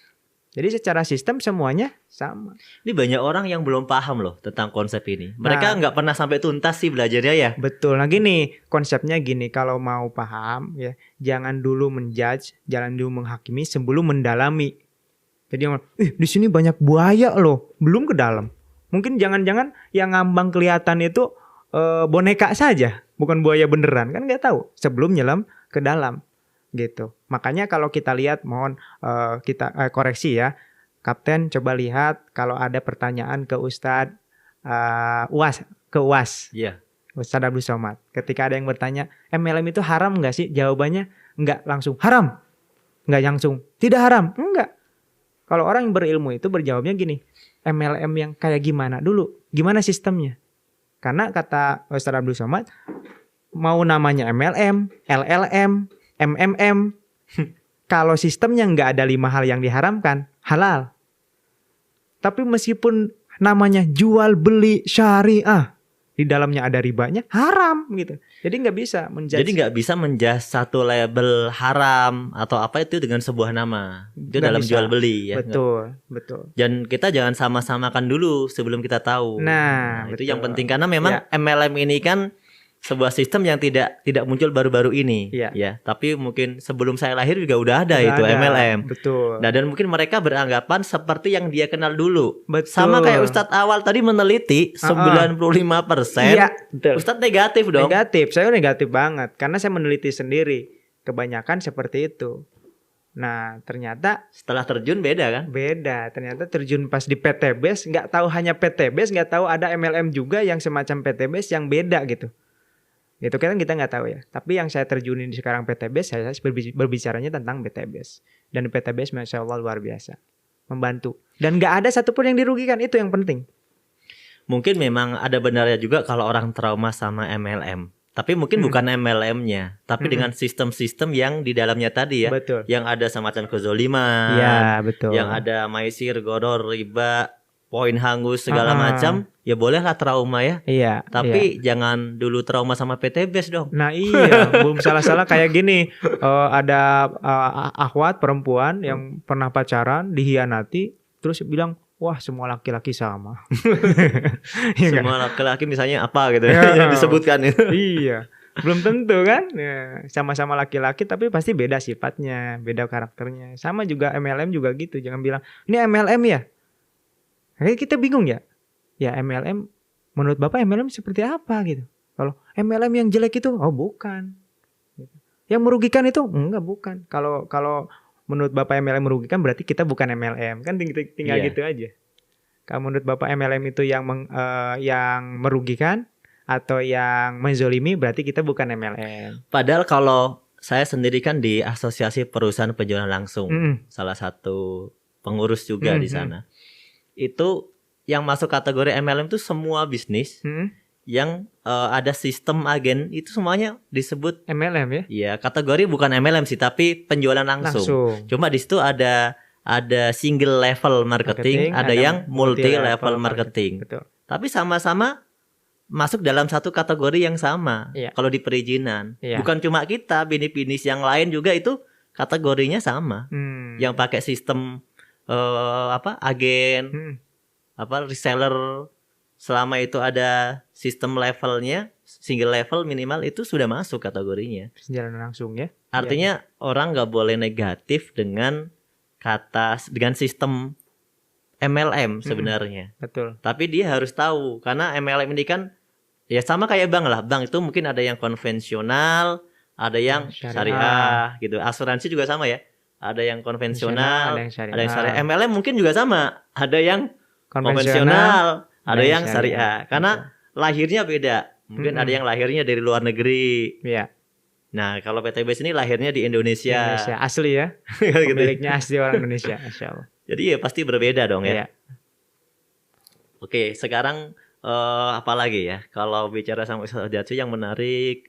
Jadi secara sistem semuanya sama. Ini banyak orang yang belum paham loh tentang konsep ini. Mereka nggak pernah sampai tuntas sih belajarnya ya. Betul. Nah gini, konsepnya gini, kalau mau paham ya, jangan dulu menjudge, jangan dulu menghakimi sebelum mendalami. Jadi di sini banyak buaya loh, belum ke dalam. Mungkin jangan-jangan yang ngambang kelihatan itu boneka saja, bukan buaya beneran, kan nggak tahu sebelum nyelam ke dalam. Gitu. Makanya kalau kita lihat, mohon kita koreksi ya, Kapten coba lihat kalau ada pertanyaan ke Ustadz UAS, Iya. Ustadz Abdul Somad. Ketika ada yang bertanya, MLM itu haram nggak sih? Jawabannya nggak langsung haram, nggak langsung tidak haram, enggak. Kalau orang yang berilmu itu berjawabnya gini, MLM yang kayak gimana dulu, gimana sistemnya? Karena kata Ustadz Abdul Somad, mau namanya MLM, LLM, MMM, kalau sistemnya nggak ada 5 hal yang diharamkan, halal. Tapi meskipun namanya jual beli syariah, di dalamnya ada ribanya, haram gitu. Jadi nggak bisa menjudge. Jadi nggak bisa menjudge satu label haram atau apa itu dengan sebuah nama. Itu dalam bisa. Jual beli ya. Betul, betul. Dan kita jangan sama-samakan dulu sebelum kita tahu. Nah itu yang penting karena memang MLM ini kan sebuah sistem yang tidak muncul baru-baru ini, ya. Tapi mungkin sebelum saya lahir juga udah ada itu MLM. Betul. Nah, dan mungkin mereka beranggapan seperti yang dia kenal dulu. Betul. Sama kayak Ustadz awal tadi meneliti 95%. Iya, Ustadz negatif dong. Negatif, saya negatif banget karena saya meneliti sendiri. Kebanyakan seperti itu. Nah, ternyata setelah terjun beda kan? Beda. Ternyata terjun pas di PTBS, nggak tahu hanya PTBS, nggak tahu ada MLM juga yang semacam PTBS yang beda gitu. Itu kan kita nggak tahu ya. Tapi yang saya terjunin di sekarang PTBS, saya berbicaranya tentang PTBS. Dan PTBS Masya Allah luar biasa. Membantu. Dan nggak ada satupun yang dirugikan, itu yang penting. Mungkin memang ada benarnya juga kalau orang trauma sama MLM. Tapi mungkin bukan MLM-nya. Tapi dengan sistem-sistem yang di dalamnya tadi ya. Betul. Yang ada semacam kezoliman. Ya, betul. Yang ada maisir, godor, riba, poin hangus segala macam. Ya bolehlah trauma ya. Iya. Tapi jangan dulu trauma sama PTBS dong. Nah iya, belum salah-salah kayak gini. Ada akhwat perempuan yang pernah pacaran, dihianati, terus bilang, wah semua laki-laki sama. Semua laki-laki misalnya apa gitu yang disebutkan itu. Iya. Belum tentu kan. Ya, sama-sama laki-laki tapi pasti beda sifatnya, beda karakternya. Sama juga MLM juga gitu. Jangan bilang, ini MLM ya. Kayak kita bingung ya. Ya MLM, menurut Bapak MLM seperti apa gitu? Kalau MLM yang jelek itu, oh bukan. Yang merugikan itu, enggak bukan. Kalau menurut Bapak MLM merugikan, berarti kita bukan MLM. Kan tinggal gitu aja. Kalau menurut Bapak MLM itu yang merugikan atau yang menzolimi, berarti kita bukan MLM. Padahal kalau saya sendiri kan di Asosiasi Perusahaan Penjualan Langsung, salah satu pengurus juga di sana. Itu yang masuk kategori MLM itu semua bisnis yang ada sistem agen itu semuanya disebut MLM ya? Iya, kategori bukan MLM sih, tapi penjualan langsung. Cuma di situ ada single level marketing, ada yang multi level marketing. Betul. Tapi sama-sama masuk dalam satu kategori yang sama. Kalau di perizinan, bukan cuma kita, bisnis yang lain juga itu kategorinya sama. Yang pakai sistem agen, reseller, selama itu ada sistem levelnya, single level minimal itu sudah masuk kategorinya. Jalan langsung ya. Artinya orang nggak boleh negatif dengan sistem MLM sebenarnya. Betul. Tapi dia harus tahu karena MLM ini kan ya sama kayak bank lah. Bank itu mungkin ada yang konvensional, ada yang syariah gitu. Asuransi juga sama ya. Ada yang konvensional, ada yang syariah. MLM mungkin juga sama. Ada yang konvensional, ada yang syariah. Karena lahirnya beda. Mungkin ada yang lahirnya dari luar negeri. Iya. Nah, kalau PTBS ini lahirnya di Indonesia. Asli ya. Pemiliknya asli orang Indonesia, Masya Allah. Jadi ya pasti berbeda dong ya. Iya. Oke, sekarang apa lagi ya? Kalau bicara sama Ustadz Odatsu yang menarik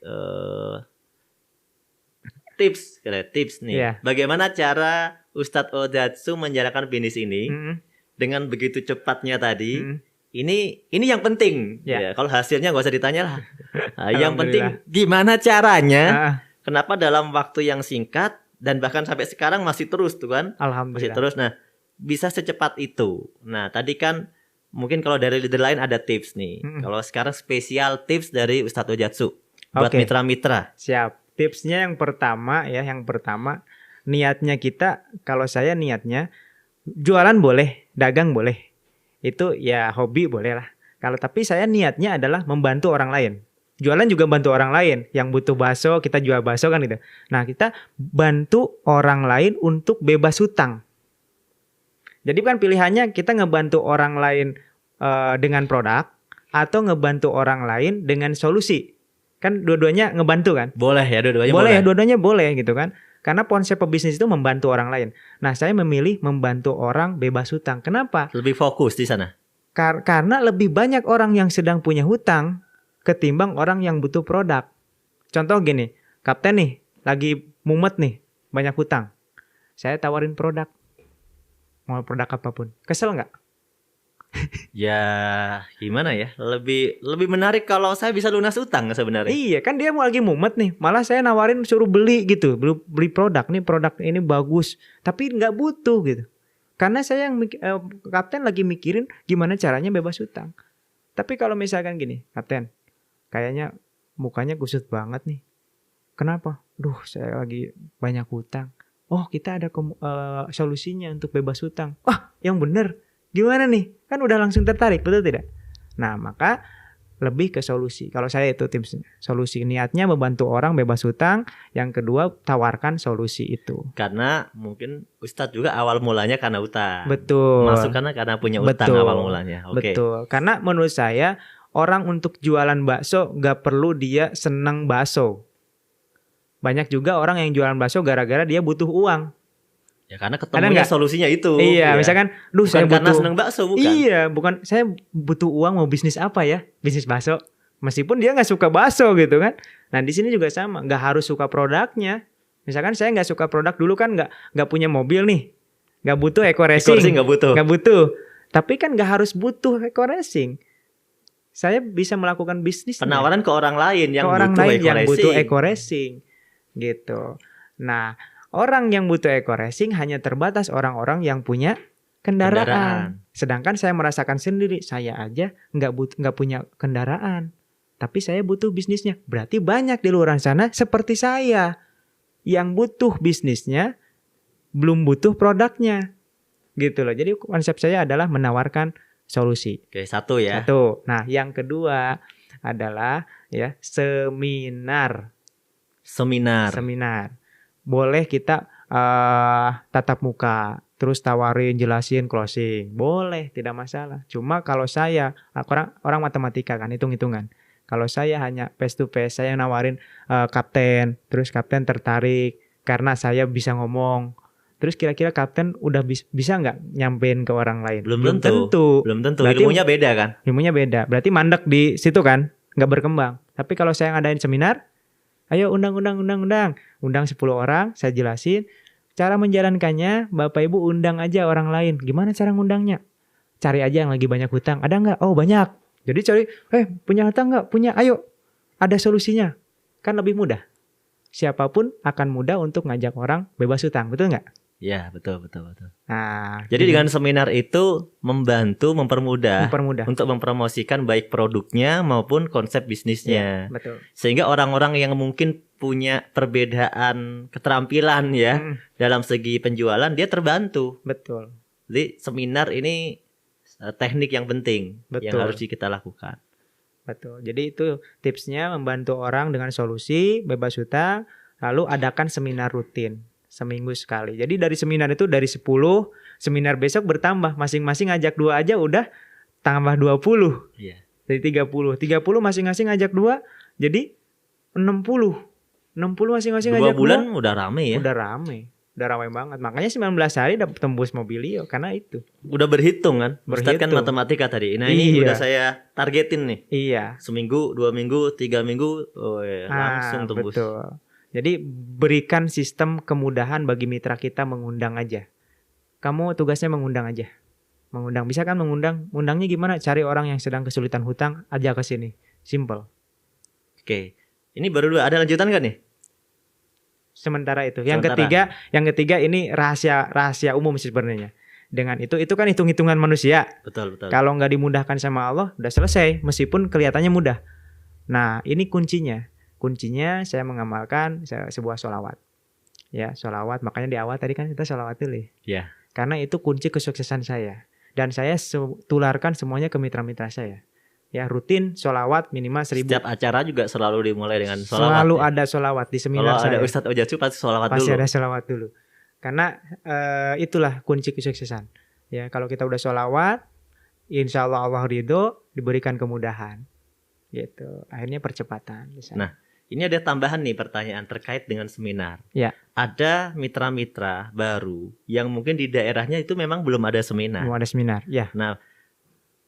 tips nih. Iya. Bagaimana cara Ustadz Odatsu menjalankan bisnis ini dengan begitu cepatnya tadi? Ini yang penting. Ya, kalau hasilnya nggak usah ditanya lah. Nah, yang penting gimana caranya? Kenapa dalam waktu yang singkat dan bahkan sampai sekarang masih terus tuh kan? Alhamdulillah. Masih terus. Nah, bisa secepat itu. Nah, tadi kan mungkin kalau dari leader lain ada tips nih. Kalau sekarang spesial tips dari Ustadz Ojatsu buat mitra-mitra. Siap. Tipsnya yang pertama niatnya kita, kalau saya niatnya jualan boleh, dagang boleh. Itu ya hobi boleh lah. Tapi saya niatnya adalah membantu orang lain. Jualan juga bantu orang lain. Yang butuh bakso, kita jual bakso kan gitu. Nah, kita bantu orang lain untuk bebas hutang. Jadi kan pilihannya kita ngebantu orang lain dengan produk atau ngebantu orang lain dengan solusi. Kan dua-duanya ngebantu kan? Boleh ya, dua-duanya boleh. Dua-duanya boleh gitu kan. Karena konsep pebisnis itu membantu orang lain. Nah, saya memilih membantu orang bebas hutang. Kenapa? Lebih fokus di sana. Karena lebih banyak orang yang sedang punya hutang ketimbang orang yang butuh produk. Contoh gini, kapten nih, lagi mumet nih, banyak hutang. Saya tawarin produk. Mau produk apapun. Kesel nggak? Ya, gimana ya? Lebih menarik kalau saya bisa lunas utang sebenarnya. Iya, kan dia mau lagi mumet nih. Malah saya nawarin suruh beli gitu. Beli produk ini bagus. Tapi nggak butuh gitu. Karena saya yang kapten lagi mikirin gimana caranya bebas hutang. Tapi kalau misalkan gini, kapten, kayaknya mukanya kusut banget nih. Kenapa? Saya lagi banyak hutang. Oh, kita ada solusinya untuk bebas hutang. Wah, yang bener. Gimana nih? Kan udah langsung tertarik, betul tidak? Nah, maka lebih ke solusi. Kalau saya itu tipsnya. Solusi, niatnya membantu orang bebas hutang. Yang kedua, tawarkan solusi itu. Karena mungkin Ustadz juga awal mulanya karena hutang. Betul. Masuk karena punya hutang awal mulanya. Betul. Karena menurut saya, orang untuk jualan bakso gak perlu dia senang bakso. Banyak juga orang yang jualan bakso gara-gara dia butuh uang. Ya karena ketemunya solusinya itu. Iya, ya. Misalkan, bukan saya karena senang bakso, bukan. Iya, bukan. Saya butuh uang, mau bisnis apa ya? Bisnis bakso. Meskipun dia nggak suka bakso gitu kan. Nah, di sini juga sama. Nggak harus suka produknya. Misalkan saya nggak suka produk dulu kan, nggak punya mobil nih. Nggak butuh eco racing. Nggak butuh. Tapi kan nggak harus butuh eco racing. Saya bisa melakukan bisnis. Penawaran ke orang lain yang butuh eco racing. Gitu. Nah, orang yang butuh eco racing hanya terbatas orang-orang yang punya kendaraan. Sedangkan saya merasakan sendiri, saya aja nggak punya kendaraan, tapi saya butuh bisnisnya. Berarti banyak di luar sana seperti saya yang butuh bisnisnya, belum butuh produknya, gitu loh. Jadi konsep saya adalah menawarkan solusi. Oke, satu ya. Nah, yang kedua adalah ya seminar. Boleh kita tatap muka, terus tawarin, jelasin, closing. Boleh, tidak masalah. Cuma kalau saya, orang matematika kan, hitung-hitungan. Kalau saya hanya face to face, saya nawarin kapten, terus kapten tertarik karena saya bisa ngomong. Terus kira-kira kapten udah bisa nggak nyampein ke orang lain? Belum tentu. Berarti, ilmunya beda kan? Ilmunya beda. Berarti mandek di situ kan, nggak berkembang. Tapi kalau saya ngadain seminar, ayo undang 10 orang, saya jelasin cara menjalankannya. Bapak Ibu undang aja orang lain. Gimana cara ngundangnya? Cari aja yang lagi banyak hutang. Ada nggak? Oh, banyak. Jadi cari, punya hutang nggak? Punya, ayo. Ada solusinya. Kan lebih mudah. Siapapun akan mudah untuk ngajak orang bebas hutang, betul nggak? Ya, betul. Nah, jadi dengan seminar itu mempermudah untuk mempromosikan baik produknya maupun konsep bisnisnya. Ya, betul. Sehingga orang-orang yang mungkin punya perbedaan keterampilan ya dalam segi penjualan, dia terbantu. Betul. Jadi seminar ini teknik yang penting yang harus kita lakukan. Betul. Jadi itu tipsnya, membantu orang dengan solusi bebas hutang, lalu adakan seminar rutin. Seminggu sekali. Jadi dari seminar itu dari 10, seminar besok bertambah. Masing-masing ngajak 2 aja udah tambah 20. Iya. Dari 30. 30 masing-masing ngajak 2, jadi 60. 60 masing-masing ngajak 2. 2 bulan udah rame ya? Udah rame banget. Makanya 19 hari dapat tembus Mobilio karena itu. Udah berhitung kan? Ustadz kan matematika tadi. Nah ini udah saya targetin nih. Iya. Seminggu, 2 minggu, 3 minggu, langsung tembus. Betul. Jadi berikan sistem kemudahan bagi mitra kita mengundang aja. Kamu tugasnya mengundang aja. Bisa kan undangnya gimana? Cari orang yang sedang kesulitan hutang, aja ke sini. Simple. Oke. Ini baru 2, ada lanjutan gak nih? Sementara itu. Yang ketiga ini rahasia umum sebenarnya. Dengan itu kan hitung-hitungan manusia. Betul. Kalau nggak dimudahkan sama Allah, udah selesai. Meskipun kelihatannya mudah. Nah, ini kuncinya. Kuncinya saya mengamalkan sebuah sholawat. Ya, sholawat. Makanya di awal tadi kan kita sholawat dulu. Ya. Karena itu kunci kesuksesan saya. Dan saya tularkan semuanya ke mitra-mitra saya. Ya, rutin sholawat minimal 1000. Setiap acara juga selalu dimulai dengan sholawat. Selalu ada sholawat di seminar saya. Kalau ada Ustadz Ojatsu pasti sholawat dulu. Pasti ada sholawat dulu. Karena itulah kunci kesuksesan. Ya, kalau kita udah sholawat, insya Allah Allah ridho, diberikan kemudahan. Gitu. Akhirnya percepatan. Nah, ini ada tambahan nih pertanyaan terkait dengan seminar. Ya. Ada mitra-mitra baru yang mungkin di daerahnya itu memang belum ada seminar. Belum ada seminar. Ya. Nah,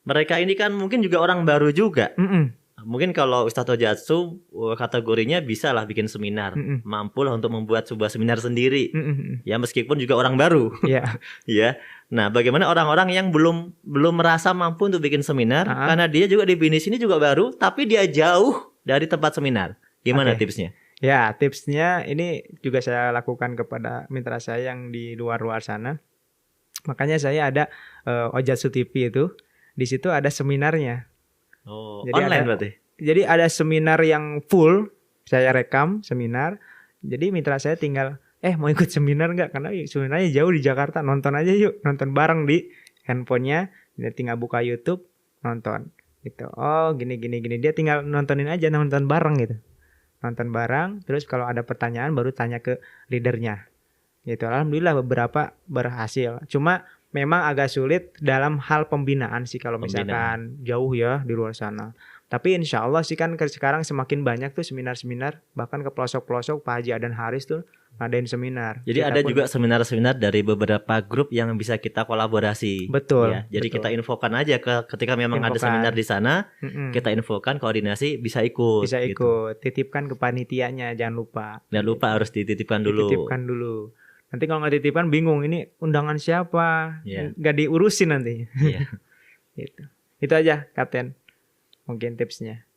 mereka ini kan mungkin juga orang baru juga. Mungkin kalau Ustadz Ojatsu kategorinya bisa lah bikin seminar, mampu lah untuk membuat sebuah seminar sendiri. Ya, meskipun juga orang baru. Ya. Ya. Nah, bagaimana orang-orang yang belum merasa mampu untuk bikin seminar karena dia juga di bisnis ini juga baru, tapi dia jauh dari tempat seminar. Gimana tipsnya? Ya, tipsnya ini juga saya lakukan kepada mitra saya yang di luar sana. Makanya saya ada Ojatsu TV itu. Di situ ada seminarnya. Oh, jadi online berarti? Jadi ada seminar yang full, saya rekam seminar. Jadi mitra saya tinggal, mau ikut seminar nggak? Karena seminarnya jauh di Jakarta, nonton aja yuk. Nonton bareng di handphonenya, dia tinggal buka YouTube, nonton. Gitu. Oh gini. Dia tinggal nontonin aja, nonton bareng gitu. Nonton bareng, terus kalau ada pertanyaan baru tanya ke leadernya. Gitu. Alhamdulillah beberapa berhasil. Cuma memang agak sulit dalam hal pembinaan sih kalau misalkan jauh ya di luar sana. Tapi insya Allah sih kan sekarang semakin banyak tuh seminar-seminar. Bahkan ke pelosok-pelosok Pak Haji Adan Haris tuh ngadain seminar. Jadi kita ada juga seminar-seminar dari beberapa grup yang bisa kita kolaborasi. Betul. Ya, jadi kita infokan aja ketika memang ada seminar di sana, kita infokan koordinasi bisa ikut. Bisa ikut. Gitu. Titipkan ke panitianya, jangan lupa. Jangan lupa harus dititipkan dulu. Nanti kalau nggak dititipkan bingung ini undangan siapa, nggak diurusin nanti. Gitu. Itu aja Kapten, mungkin tipsnya.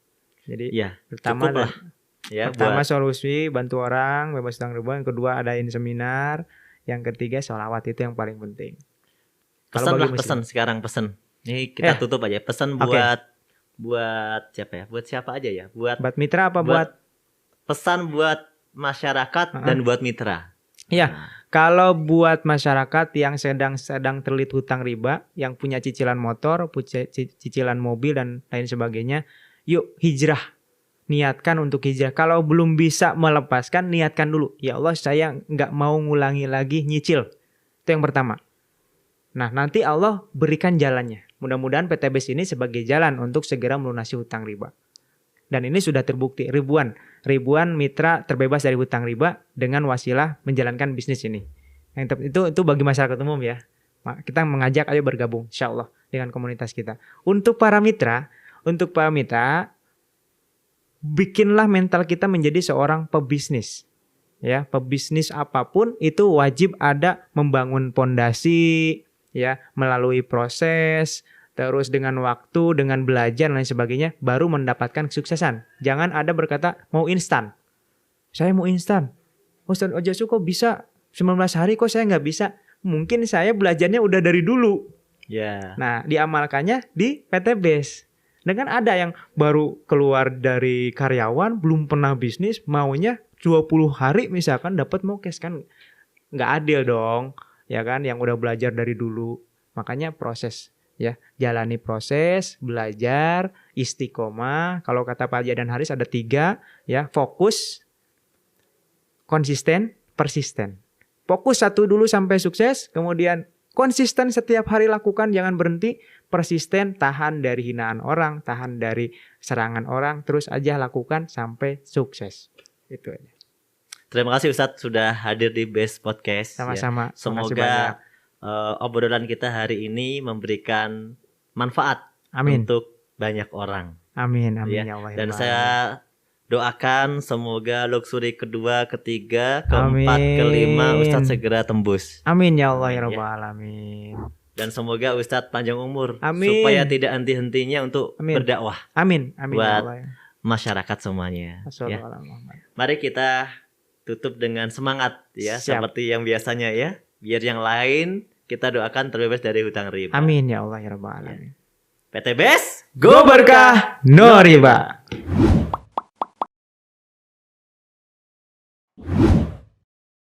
Jadi pertama solusi bantu orang bebas hutang riba, yang kedua adain seminar, yang ketiga sholawat itu yang paling penting. Pesan sekarang pesan. Ini kita tutup aja. Pesan buat siapa ya? Buat siapa aja ya? Buat mitra apa buat pesan buat masyarakat dan buat mitra. Iya. Kalau buat masyarakat yang sedang terlilit hutang riba, yang punya cicilan motor, punya cicilan mobil dan lain sebagainya, yuk hijrah. Niatkan untuk hijrah. Kalau belum bisa melepaskan, niatkan dulu. Ya Allah, saya nggak mau ngulangi lagi nyicil. Itu yang pertama. Nah, nanti Allah berikan jalannya. Mudah-mudahan PTBS ini sebagai jalan untuk segera melunasi hutang riba. Dan ini sudah terbukti ribuan mitra terbebas dari hutang riba dengan wasilah menjalankan bisnis ini. Itu bagi masyarakat umum ya. Kita mengajak ayo bergabung insyaallah dengan komunitas kita. Untuk para mitra, bikinlah mental kita menjadi seorang pebisnis. Ya, pebisnis apapun itu wajib ada membangun pondasi ya, melalui proses. Terus dengan waktu, dengan belajar dan lain sebagainya, baru mendapatkan kesuksesan. Jangan ada berkata, mau instan. Saya mau instan. Ustadz Ojatsu kok bisa 19 hari, kok saya nggak bisa? Mungkin saya belajarnya udah dari dulu. Nah, diamalkannya di PTBS. Dan kan ada yang baru keluar dari karyawan, belum pernah bisnis, maunya 20 hari misalkan dapat mokes. Kan nggak adil dong. Ya kan, yang udah belajar dari dulu. Makanya proses. Ya, jalani proses, belajar, istiqomah. Kalau kata Pak Haji Adan Haris ada 3, ya, fokus, konsisten, persisten. Fokus satu dulu sampai sukses, kemudian konsisten setiap hari lakukan, jangan berhenti, persisten, tahan dari hinaan orang, tahan dari serangan orang, terus aja lakukan sampai sukses. Itu aja. Terima kasih Ustadz sudah hadir di Best Podcast. Sama-sama. Ya. Semoga obrolan kita hari ini memberikan manfaat untuk banyak orang. Amin ya Allah. Dan saya doakan semoga luxury kedua, ketiga, keempat, kelima Ustadz segera tembus. Amin ya Allah ya Rabbal Alamin. Dan semoga Ustadz panjang umur. Amin. Supaya tidak henti-hentinya untuk berdakwah. Amin buat ya Allah. Masyarakat semuanya. Ya. Mari kita tutup dengan semangat ya. Seperti yang biasanya ya. Biar yang lain kita doakan terbebas dari hutang riba. Amin ya Allah ya rabbal alamin. PTBS Go berkah, no riba.